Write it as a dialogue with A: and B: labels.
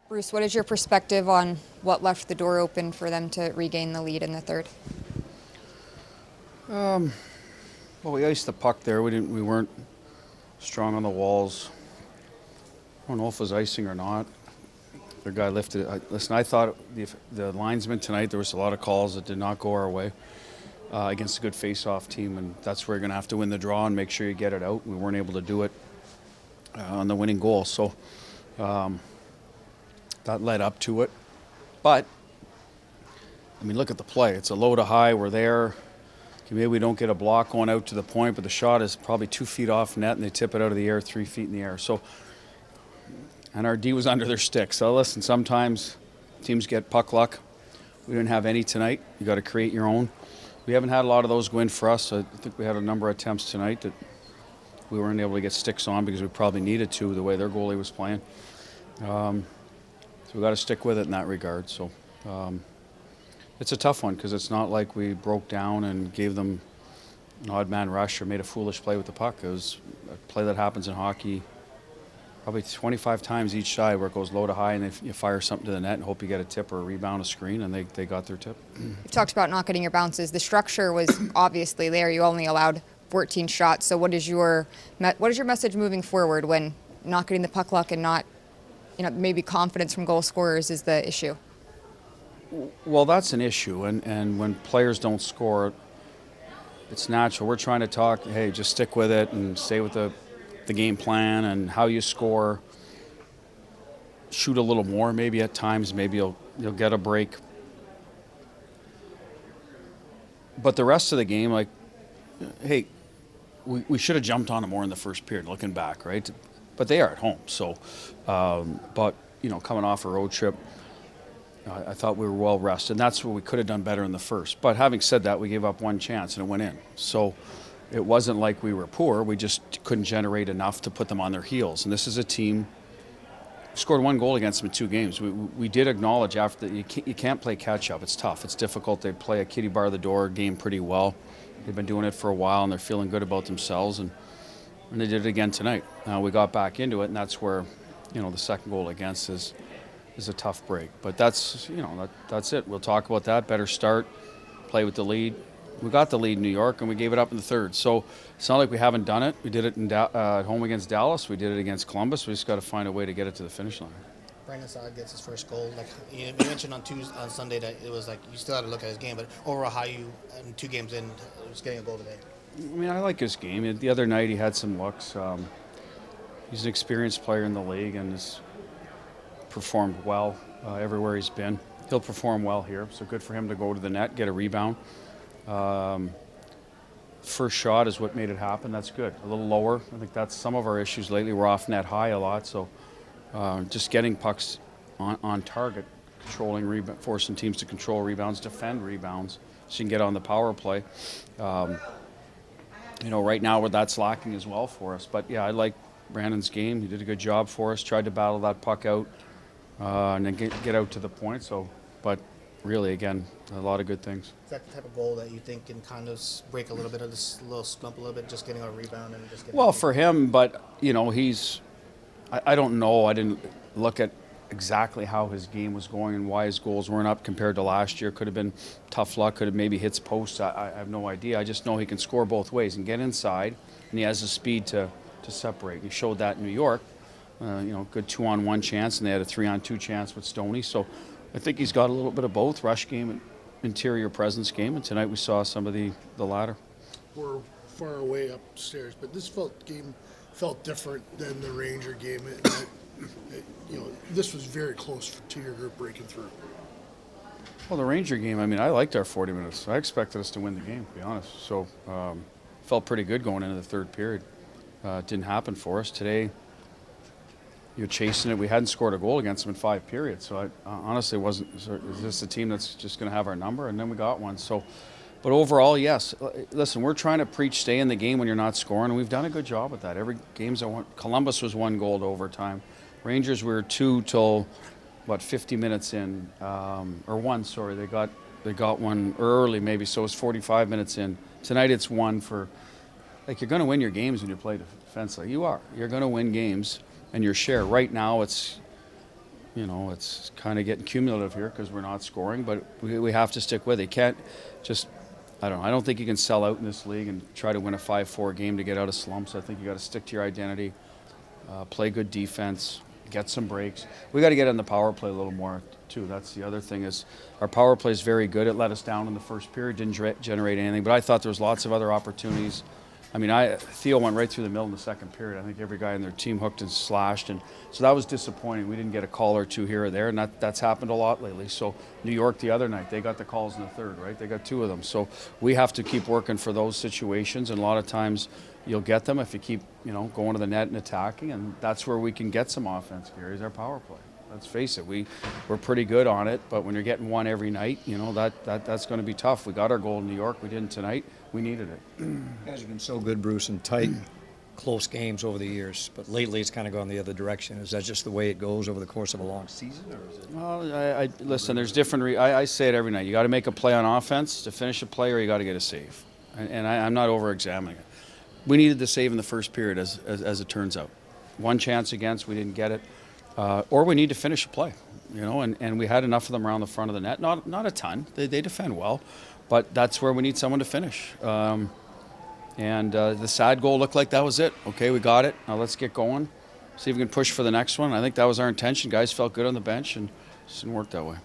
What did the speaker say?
A: Bruce, what is your perspective on what left the door open for them to regain the lead in the third?
B: Well, we iced the puck there. We weren't strong on the walls. I don't know if it was icing or not. The guy lifted it. Listen, I thought the linesman tonight, there was a lot of calls that did not go our way against a good face-off team, and that's where you're going to have to win the draw and make sure you get it out. We weren't able to do it on the winning goal, so that led up to it. But, I mean, look at the play. It's a low to high. We're there. Maybe we don't get a block going out to the point, but the shot is probably 2 feet off net, and they tip it out of the air 3 feet in the air. So, and our D was under their stick. So listen, sometimes teams get puck luck. We didn't have any tonight. You got to create your own. We haven't had a lot of those go in for us. I think we had a number of attempts tonight that we weren't able to get sticks on because we probably needed to, the way their goalie was playing. So we got to stick with it in that regard. So it's a tough one because it's not like we broke down and gave them an odd man rush or made a foolish play with the puck. It was a play that happens in hockey probably 25 times each side where it goes low to high and you fire something to the net and hope you get a tip or a rebound, a screen, and they got their tip.
A: You talked about not getting your bounces. The structure was obviously there. You only allowed 14 shots. So what is your message moving forward when not getting the puck luck and not, maybe confidence from goal scorers is the issue?
B: Well, that's an issue, and when players don't score, it's natural. We're trying to talk, hey, just stick with it and stay with the game plan and how you score. Shoot a little more, maybe at times, maybe you'll get a break. But the rest of the game, like, hey, we should have jumped on them more in the first period, looking back, right? But they are at home, so, coming off a road trip, I thought we were well rested, and that's what we could have done better in the first. But having said that, we gave up one chance and it went in. So it wasn't like we were poor. We just couldn't generate enough to put them on their heels. And this is a team who scored one goal against them in 2 games. We did acknowledge after that you can't play catch-up. It's tough. It's difficult. They play a kitty bar the door game pretty well. They've been doing it for a while, and they're feeling good about themselves. And they did it again tonight. We got back into it, and that's where, the second goal against is a tough break. But that's it. We'll talk about that. Better start, play with the lead. We got the lead in New York, and we gave it up in the third. So it's not like we haven't done it. We did it at home against Dallas. We did it against Columbus. We just got to find a way to get it to the finish line.
C: Brandon Saad gets his first goal. Like you mentioned on Sunday that it was like you still had to look at his game, but overall, how you 2 games in was getting a goal today.
B: I mean, I like his game. The other night he had some looks. He's an experienced player in the league and has performed well everywhere he's been. He'll perform well here, so good for him to go to the net, get a rebound. First shot is what made it happen. That's good. A little lower. I think that's some of our issues lately. We're off net high a lot, so just getting pucks on target, controlling forcing teams to control rebounds, defend rebounds, so you can get on the power play. Right now where that's lacking as well for us. But yeah, I like Brandon's game. He did a good job for us. Tried to battle that puck out and then get out to the point. So, but really, again, a lot of good things.
C: Is that the type of goal that you think can kind of break a little bit of this little slump a little bit, just getting a rebound and just getting...
B: Well, for him, but, he's... I don't know. I didn't look at exactly how his game was going and why his goals weren't up compared to last year. Could have been tough luck. Could have maybe hits posts. I have no idea. I just know he can score both ways and get inside, and he has the speed to separate. He showed that in New York. Good 2-on-1 chance, and they had a 3-on-2 chance with Stoney. So I think he's got a little bit of both, rush game and interior presence game, and tonight we saw some of the latter.
D: We're far away upstairs, but this game felt different than the Ranger game. This was very close to your group breaking through.
B: Well, the Ranger game, I liked our 40 minutes. I expected us to win the game, to be honest. So felt pretty good going into the third period. It didn't happen for us. Today, you're chasing it. We hadn't scored a goal against them in 5 periods. So I honestly wasn't, is this a team that's just going to have our number? And then we got one. So, but overall, yes. Listen, we're trying to preach stay in the game when you're not scoring, and we've done a good job with that. Every game's Columbus was 1 goal to overtime. Rangers were 2 till, 50 minutes in, or 1, sorry. They got one early maybe, so it was 45 minutes in. Tonight it's 1 for, you're going to win your games when you play defensively. You are. You're going to win games and your share. Right now it's, it's kind of getting cumulative here because we're not scoring, but we have to stick with it. You can't just, I don't think you can sell out in this league and try to win a 5-4 game to get out of slumps. I think you got to stick to your identity, play good defense, get some breaks. We got to get on the power play a little more too. That's the other thing is our power play is very good. It let us down in the first period, didn't generate anything, but I thought there was lots of other opportunities. I mean, Theo went right through the middle in the second period. I think every guy in their team hooked and slashed, and so that was disappointing. We didn't get a call or two here or there, and that's happened a lot lately. So New York the other night, they got the calls in the third, right? They got 2 of them. So we have to keep working for those situations, and a lot of times you'll get them if you keep, going to the net and attacking, and that's where we can get some offense, Gary, is our power play. Let's face it, we're pretty good on it, but when you're getting one every night, that's going to be tough. We got our goal in New York. We didn't tonight. We needed it.
E: You guys have been so good, Bruce, in tight, close games over the years, but lately it's kind of gone the other direction. Is that just the way it goes over the course of a long season, or is it?
B: Well, listen, there's different I say it every night. You got to make a play on offense to finish a play, or you got to get a save. And I'm not over-examining it. We needed the save in the first period, as it turns out. One chance against, we didn't get it. Or we need to finish a play, and we had enough of them around the front of the net. Not a ton. They defend well, but that's where we need someone to finish. And the sad goal looked like that was it. Okay, we got it. Now let's get going. See if we can push for the next one. I think that was our intention. Guys felt good on the bench, and it just didn't work that way.